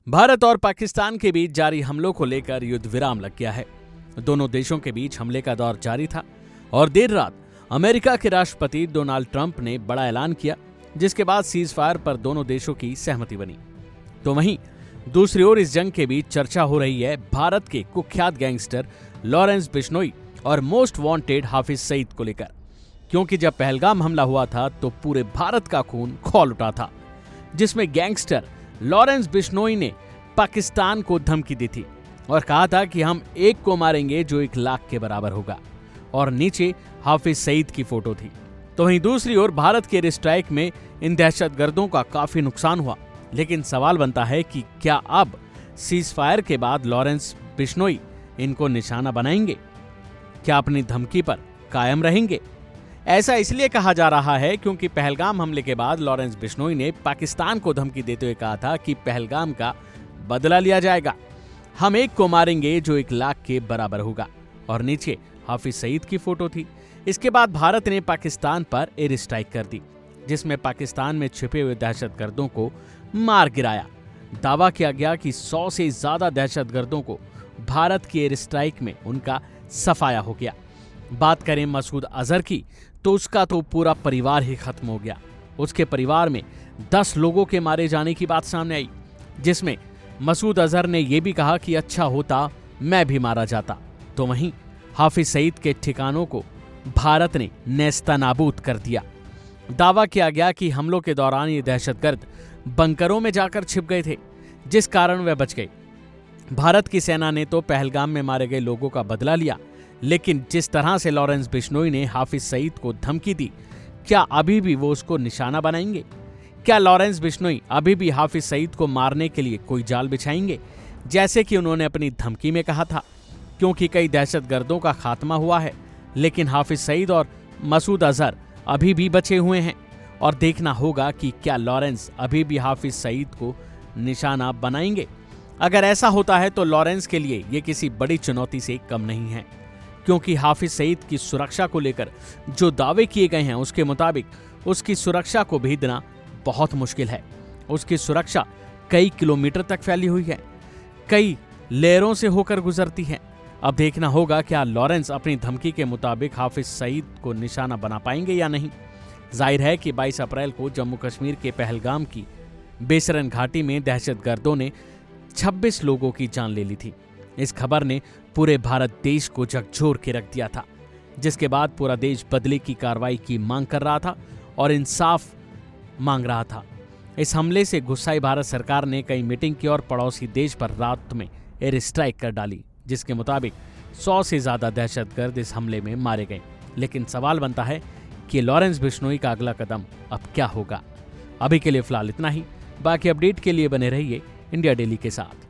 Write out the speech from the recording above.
भारत और पाकिस्तान के बीच जारी हमलों को लेकर युद्ध विराम लग गया है। दोनों देशों के बीच हमले का दौर जारी था और देर रात अमेरिका के राष्ट्रपति डोनाल्ड ट्रंप ने बड़ा ऐलान किया, जिसके बाद सीज फायर पर दोनों देशों की सहमति बनी। तो वहीं दूसरी ओर इस जंग के बीच चर्चा हो रही है भारत के कुख्यात गैंगस्टर लॉरेंस बिश्नोई और मोस्ट वांटेड हाफिज सईद को लेकर, क्योंकि जब पहलगाम हमला हुआ था तो पूरे भारत का खून खौल उठा था, जिसमें गैंगस्टर लॉरेंस बिश्नोई ने पाकिस्तान को धमकी दी थी और कहा था कि हम एक को मारेंगे जो 1 लाख के बराबर होगा, और नीचे हाफिज सईद की फोटो थी। तो वहीं दूसरी ओर भारत के एयर स्ट्राइक में इन दहशतगर्दों का काफी नुकसान हुआ, लेकिन सवाल बनता है कि क्या अब सीज फायर के बाद लॉरेंस बिश्नोई इनको निशाना बनाएंगे? क्या अपनी धमकी पर कायम रहेंगे? ऐसा इसलिए कहा जा रहा है क्योंकि पहलगाम हमले के बाद लॉरेंस बिश्नोई ने पाकिस्तान को धमकी देते हुए कहा था कि पहलगाम का बदला लिया जाएगा, हम एक को मारेंगे जो 1 लाख के बराबर होगा, और नीचे हाफिज सईद की फोटो थी। इसके बाद भारत ने पाकिस्तान पर एयर स्ट्राइक कर दी, जिसमें पाकिस्तान में छिपे हुए दहशतगर्दों को मार गिराया। दावा किया गया कि 100 से ज्यादा दहशतगर्दों को भारत की एयर स्ट्राइक में उनका सफाया हो गया। बात करें मसूद अजहर की, तो उसका तो पूरा परिवार ही खत्म हो गया। उसके परिवार में 10 लोगों के मारे जाने की बात सामने आई, जिसमें मसूद अजहर ने यह भी कहा कि अच्छा होता मैं भी मारा जाता। तो वहीं हाफिज सईद के ठिकानों को भारत ने नेस्तनाबूद कर दिया। दावा किया गया कि हमलों के दौरान ये दहशतगर्द बंकरों में जाकर छिप गए थे, जिस कारण वे बच गए। भारत की सेना ने तो पहलगाम में मारे गए लोगों का बदला लिया, लेकिन जिस तरह से लॉरेंस बिश्नोई ने हाफिज सईद को धमकी दी, क्या अभी भी वो उसको निशाना बनाएंगे? क्या लॉरेंस बिश्नोई अभी भी हाफिज सईद को मारने के लिए कोई जाल बिछाएंगे, जैसे कि उन्होंने अपनी धमकी में कहा था? क्योंकि कई दहशतगर्दों का खात्मा हुआ है, लेकिन हाफिज सईद और मसूद अजहर अभी भी बचे हुए हैं, और देखना होगा कि क्या लॉरेंस अभी भी हाफिज सईद को निशाना बनाएंगे। अगर ऐसा होता है तो लॉरेंस के लिए ये किसी बड़ी चुनौती से कम नहीं है, क्योंकि हाफिज सईद की सुरक्षा को लेकर जो दावे किए गए हैं उसके मुताबिक उसकी सुरक्षा को भेदना बहुत मुश्किल है। उसकी सुरक्षा कई किलोमीटर तक फैली हुई है, कई लेयरों से होकर गुजरती है। अब देखना होगा क्या लॉरेंस अपनी धमकी के मुताबिक हाफिज सईद को निशाना बना पाएंगे या नहीं। जाहिर है कि 22 अप्रैल को जम्मू कश्मीर के पहलगाम की बेसरन घाटी में दहशतगर्दों ने 26 लोगों की जान ले ली थी। इस खबर ने पूरे भारत देश को झकझोर के रख दिया था, जिसके बाद पूरा देश बदले की कार्रवाई की मांग कर रहा था और इंसाफ मांग रहा था। इस हमले से गुस्साई भारत सरकार ने कई मीटिंग की और पड़ोसी देश पर रात में एयर स्ट्राइक कर डाली, जिसके मुताबिक 100 से ज्यादा दहशतगर्द इस हमले में मारे गए। लेकिन सवाल बनता है कि लॉरेंस बिश्नोई का अगला कदम अब क्या होगा। अभी के लिए फिलहाल इतना ही। बाकी अपडेट के लिए बने रहिए इंडिया डेली के साथ।